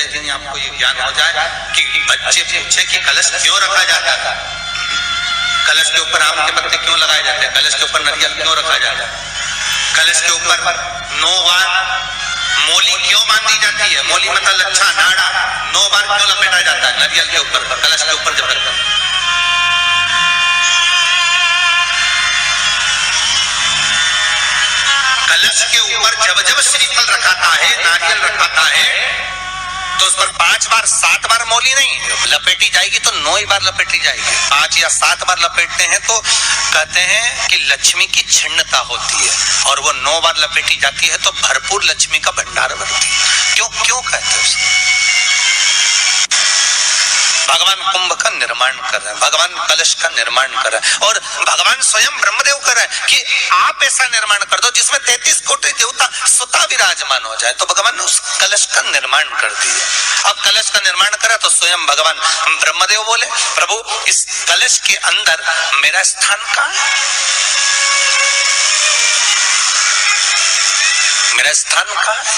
जिस दिन आपको ये ज्ञान हो जाए कि बच्चे पूछे कि कलश क्यों रखा जाता है, कलश के ऊपर आम के पत्ते क्यों लगाए जाते हैं, कलश के ऊपर नारियल क्यों रखा जाता है, कलश के ऊपर 9 बार मोली क्यों बांधी जाती है, मोली मतलब लच्छा नाड़ा 9 बार क्यों लपेटा जाता है नारियल के ऊपर, कलश के ऊपर जब रखा। कलश के ऊपर जब जब श्रीफल रखाता है, नारियल रखाता है, तो उस पर 5 बार 7 बार मोली नहीं लपेटी जाएगी, तो 9 ही बार लपेटी जाएगी। 5 या 7 बार लपेटते हैं तो कहते हैं कि लक्ष्मी की छिन्नता होती है, और वो 9 बार लपेटी जाती है तो भरपूर लक्ष्मी का भंडार बनती है। क्यों क्यों कहते हैं? भगवान कुंभ का निर्माण कर रहे हैं, भगवान कलश का निर्माण कर रहे हैं, और भगवान स्वयं ब्रह्मदेव कर रहे हैं कि आप ऐसा निर्माण कर दो जिसमें 33 कोटि देवता स्वतः विराजमान हो जाए। तो भगवान ने उस कलश का निर्माण कर दिया। अब कलश का निर्माण करा तो स्वयं भगवान ब्रह्मदेव बोले, प्रभु इस कलश के अंदर मेरा स्थान कहाँ है, मेरा स्थान कहाँ है?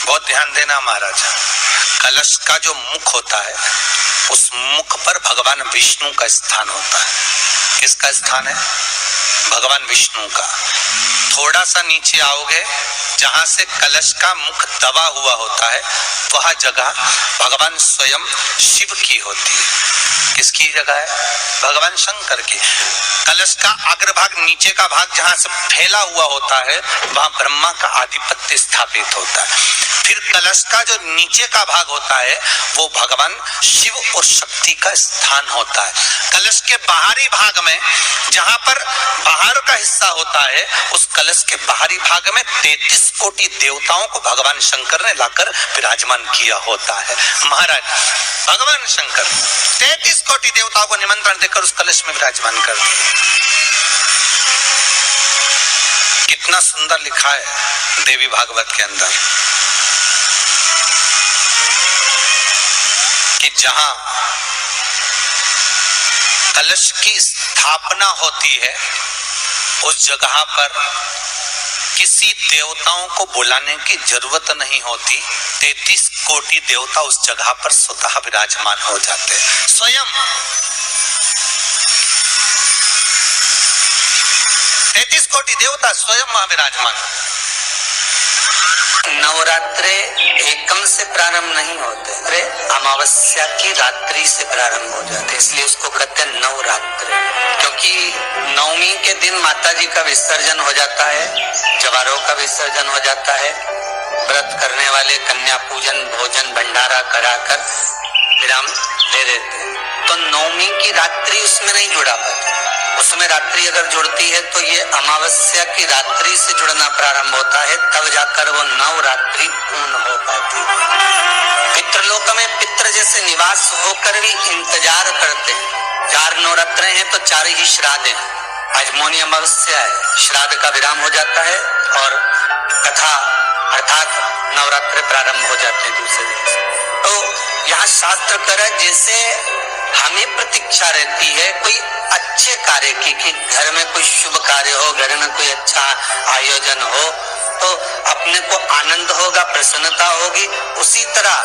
बहुत ध्यान देना महाराजा, कलश का जो मुख होता है उस मुख पर भगवान विष्णु का स्थान होता है। किसका स्थान है? भगवान विष्णु का। थोड़ा सा नीचे आओगे, जहां से कलश का मुख दबा हुआ होता है वह जगह भगवान स्वयं शिव की होती है। किसकी जगह है? भगवान शंकर की। कलश का अग्रभाग, नीचे का भाग जहां से फैला हुआ होता है वहां ब्रह्मा का आधिपत्य स्थापित होता है। फिर कलश का जो नीचे का भाग होता है वो भगवान शिव और शक्ति का स्थान होता है। कलश के बाहरी भाग में, जहां पर बाहर का हिस्सा होता है, उस कलश के बाहरी भाग में 33 कोटि देवताओं को भगवान शंकर ने लाकर विराजमान किया होता है। महाराज भगवान शंकर 33 कोटि देवताओं को निमंत्रण देकर उस कलश में विराजमान कर दिया। कितना सुंदर लिखा है देवी भागवत के अंदर कि जहां कलश की स्थापना होती है उस जगह पर किसी देवताओं को बुलाने की जरूरत नहीं होती। 33 कोटि देवता उस जगह पर स्वतः विराजमान हो जाते हैं। स्वयं 33 कोटि देवता स्वयं वहां विराजमान। नवरात्रे एकम से प्रारंभ नहीं होते, अरे अमावस्या की रात्रि से प्रारंभ हो जाते, इसलिए उसको कहते हैं नवरात्रे। क्योंकि नवमी के दिन माता जी का विसर्जन हो जाता है, जवारों का विसर्जन हो जाता है, व्रत करने वाले कन्या पूजन भोजन भंडारा कराकर विराम दे देते हैं। तो नवमी की रात्रि उसमें नहीं जुड़ा पाती, उसमें रात्रि अगर जुड़ती है तो ये अमावस्या की रात्रि से जुड़ना प्रारंभ होता है, तब जाकर वो नवरात्रि पूर्ण हो पाती है। पितृलोक में पितृ जैसे निवास होकर भी इंतजार करते हैं। 4 नवरात्रे हैं तो 4 ही श्राद्ध हैं। आज मौनी अमावस्या है, श्राद्ध का विराम हो जाता है और कथा अर्थात नवरात्रे प्रारंभ हो जाते हैं दूसरे दिन से। तो यहाँ शास्त्र कर जैसे हमें प्रतीक्षा रहती है कोई अच्छे कार्य की, कि घर में कोई शुभ कार्य हो, घर में कोई अच्छा आयोजन हो तो अपने को आनंद होगा, प्रसन्नता होगी। उसी तरह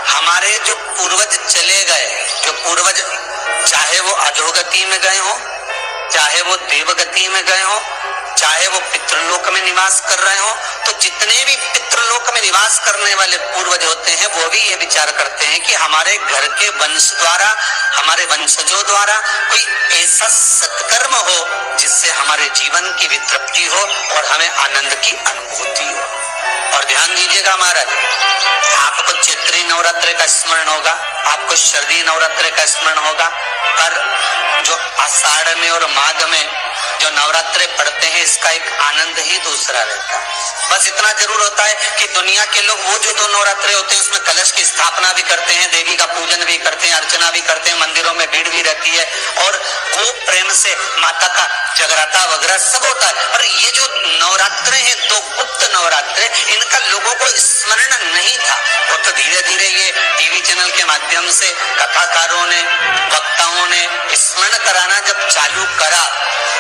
हमारे जो पूर्वज चले गए, जो पूर्वज चाहे वो अधोगति में गए हो, चाहे वो देवगति में गए हो, चाहे वो पितृलोक में निवास कर रहे हो, तो जितने भी पितृलोक में निवास करने वाले पूर्वज होते हैं वो भी ये विचार करते हैं कि हमारे घर के वंश द्वारा, हमारे वंशजों द्वारा कोई ऐसा सत्कर्म हो जिससे हमारे जीवन की भी तृप्ति हो और हमें आनंद की अनुभूति हो। और ध्यान दीजिएगा महाराज, आपको चैत्री नवरात्रि का स्मरण होगा, आपको शरदी नवरात्रि का स्मरण होगा, पर जो आषाढ़ में और माघ में जो नवरात्रे पढ़ते हैं इसका एक आनंद ही दूसरा रहता है। बस इतना जरूर होता है कि दुनिया के लोग वो जो 2 नवरात्रे होते हैं उसमें कलश की स्थापना भी करते हैं, देवी का पूजन भी करते हैं, अर्चना भी करते हैं, मंदिरों में भीड़ भी रहती है और खूब प्रेम से माता का जगराता वगैरह सब होता है। पर ये जो नवरात्रे हैं 2 गुप्त नवरात्रे, इनका लोगों को स्मरण नहीं था। वो तो धीरे धीरे ये टीवी चैनल के माध्यम से कथाकारों ने, चालू करा,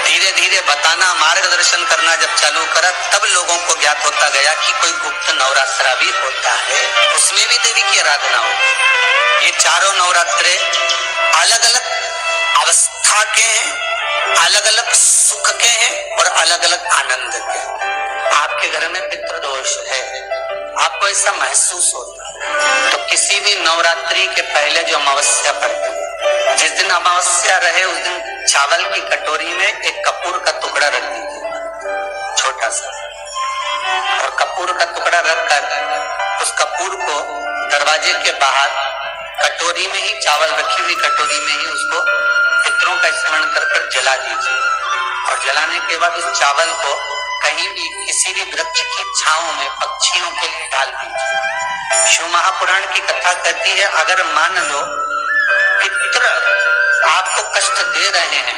धीरे धीरे बताना, मार्गदर्शन करना जब चालू करा, तब लोगों को ज्ञात होता गया कि कोई गुप्त नवरात्रा भी होता है, उसमें भी देवी की आराधना होती है। ये चारों नवरात्रे अलग अलग अवस्था के हैं, अलग अलग सुख के हैं और अलग अलग आनंद के हैं। आपके घर में पितृदोष है, आपको ऐसा महसूस होता है, तो किसी भी नवरात्रि के पहले जो अमावस्या पड़ती है, जिस दिन अमावस्या रहे उस दिन चावल की कटोरी में एक कपूर का टुकड़ा रख दीजिए, छोटा सा, और कपूर का टुकड़ा रखकर उस कपूर को दरवाजे के बाहर कटोरी में ही, चावल रखी हुई कटोरी में ही उसको पितरों का स्मरण कर जला दीजिए। और जलाने के बाद उस चावल को कहीं भी किसी भी वृक्ष की छांव में पक्षियों के लिए डाल दीजिए। शिव महापुराण की कथा कहती है, अगर मान लो पितर आपको कष्ट दे रहे हैं,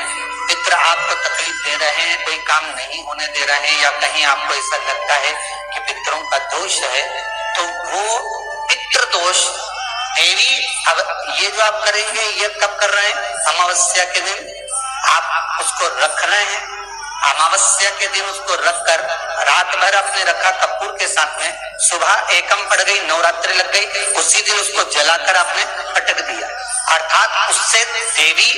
पितर आपको तकलीफ दे रहे हैं, कोई काम नहीं होने दे रहे हैं, या कहीं आपको ऐसा लगता है कि पितरों का दोष है, तो वो पितृ दोष देवी, अब ये जो आप करेंगे ये कब कर रहे हैं? अमावस्या के दिन आप उसको रख रहे हैं, अमावस्या के दिन उसको रखकर रात भर आपने रखा कपूर के साथ में, सुबह एकम पड़ गई, नवरात्रि लग गई, उसी दिन उसको जलाकर आपने पटक दिया। अर्थात उससे देवी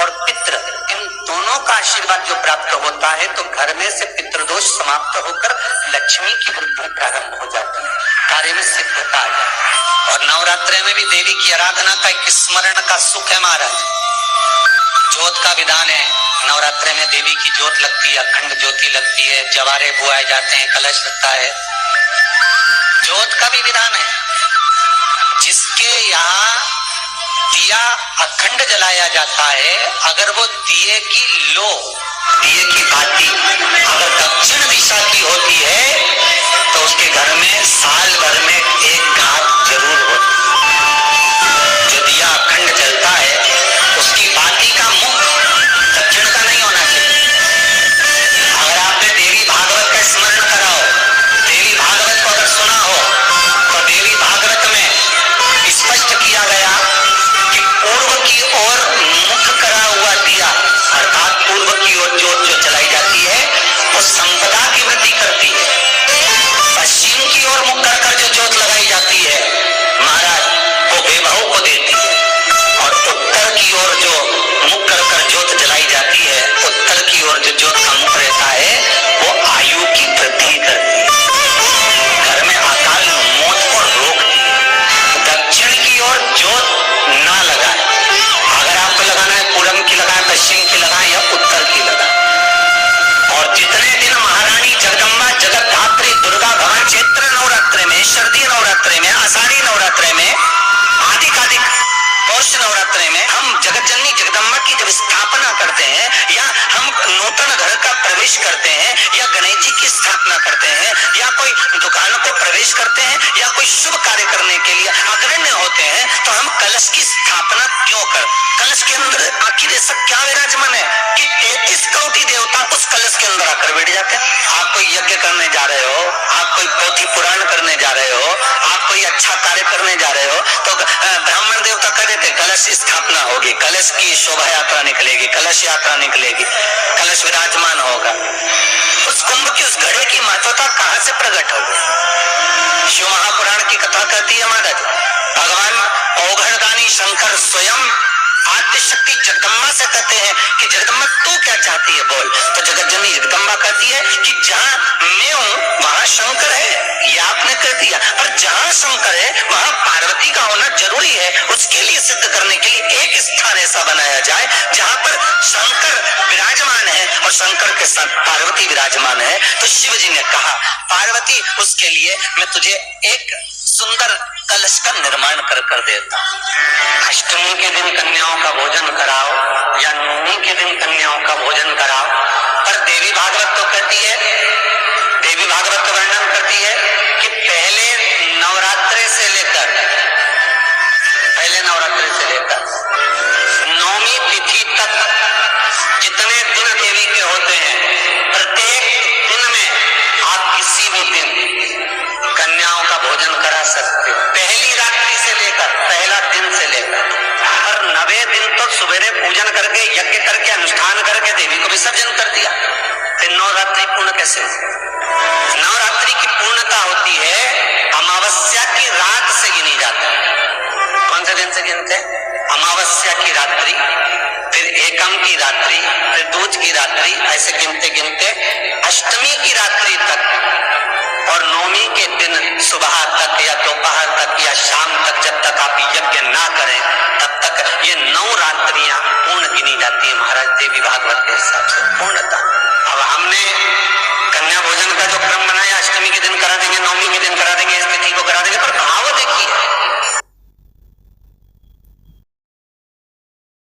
और पितृ इन दोनों का आशीर्वाद जो प्राप्त होता है, तो घर में से पितृदोष समाप्त होकर लक्ष्मी की वृद्धि प्रारंभ हो जाती है, कार्य में सिद्धता आ जाती है। और नवरात्रि में भी देवी की आराधना का एक स्मरण का सुख है महाराज। ज्योत का विधान है, नवरात्रि में देवी की ज्योत लगती है, अखंड ज्योति लगती है, जवारे बुआए जाते हैं, कलश लगता है, ज्योत का भी विधान है। जिसके यहाँ दिया अखंड जलाया जाता है, अगर वो दिए की लो, दिए की बाती अगर दक्षिण दिशा की होती है, तो उसके घर में साल भर में एक घात जरूर होती है। जो दिया अखंड जलता है, उसकी बाती का मुख दक्षिण का नहीं होना चाहिए। अगर आपने देवी भागवत का स्मरण करा हो, देवी भागवत को अगर सुना हो, तो देवी भागवत में स्पष्ट किया गया कि पूर्व की ओर मुख करा हुआ दिया, अर्थात पूर्व की ओर ज्योत जो जलाई जाती है, वो संपदा की वृद्धि करती है। पश्चिम की ओर मुख कर जो ज्योत लगाई जाती है महाराज, वो बेबहू को देती है। और उत्तर की ओर जो मुख कर ज्योत जलाई जाती है, उत्तर की ओर जो ज्योत का मुख रहता है, वो आयु की वृद्धि करती है, घर में अकाल मौत को रोकती है। दक्षिण की ओर ज्योत ना लगाए, अगर आपको लगाना है पूरब की लगाए, पश्चिम की लगाए या उत्तर की लगाए। और जितने दिन महारानी जगदम्बा जगतधात्री दुर्गा भवन चैत्र नवरात्रि में, शरदीय नवरात्रि में, आषाढ़ी नवरात्रि में, आदिकादिक पौष नवरात्रि में हम जगत जननी जगदम्बा की जब स्थापना करते हैं, या हम नूतन घर का प्रवेश करते हैं, या गणेश जी की स्थापना करते हैं, या कोई दुकान को प्रवेश करते हैं, या कोई शुभ कार्य करने के लिए अग्रण्य होते हैं, तो हम कलश की स्थापना क्यों कर? कलश के अंदर आखिर ऐसा क्या विराजमान है कि 33 करोड़ देवता उस कलश के अंदर आकर बैठ जाते हैं। आप कोई यज्ञ करने जा रहे हो, आप कोई पोथी पुराण करने जा रहे हो, आप कोई अच्छा कार्य करने जा रहे हो, तो ब्राह्मण देवता कह देते कलश स्थापना होगी, कलश की शोभा यात्रा निकलेगी, कलश यात्रा निकलेगी, कलश विराजमान होगा। उस कुंभ की उस घड़े की महत्वता कहां से प्रकट हो गई? शिव महापुराण की कथा कहती है महाराज, भगवान औघड़दानी शंकर स्वयं आद्य शक्ति जगदम्बा से कहते हैं कि जगदम्बा तू क्या चाहती है बोल। तो जगत जननी जगदम्बा कहती है कि जहां मैं हूं वहां शंकर है, ये आपने कह दिया, पर जहां शंकर है वहां पार्वती का होना जरूरी है। उसके लिए सिद्ध करने के लिए एक स्थान ऐसा बनाया जाए जहां पर शंकर विराजमान है और शंकर के साथ पार्वती विराजमान है। तो शिव जी ने कहा पार्वती, उसके लिए मैं तुझे एक सुंदर कलश का निर्माण कर देता। अष्टमी के दिन कन्याओं का भोजन कराओ या नवमी के दिन कन्याओं का भोजन कराओ, पर देवी भागवत तो कहती है, देवी भागवत तो वर्णन करती है कि पहले नवरात्रि से लेकर नवमी तिथि तक जितने दिन देवी के होते हैं, प्रत्येक दिन में आप किसी भी दिन कन्याओं का भोजन करा सकते हो, पहली रात्रि से लेकर, पहला दिन से लेकर, और 90 दिन कैसे? नवरात्रि की पूर्णता होती है अमावस्या की रात से गिनी जाती है। कौन से दिन से गिनते हैं? अमावस्या की रात्रि, फिर एकम की रात्रि, फिर दूज की रात्रि, ऐसे गिनते गिनते अष्टमी की रात्रि तक और नवमी के दिन सुबह तक या दोपहर तक या शाम तक, जब तक आप यज्ञ ना करें तब तक ये 9 रात्रियां पूर्ण गिनी जाती है महाराज। देवी भागवत के हिसाब से पूर्णता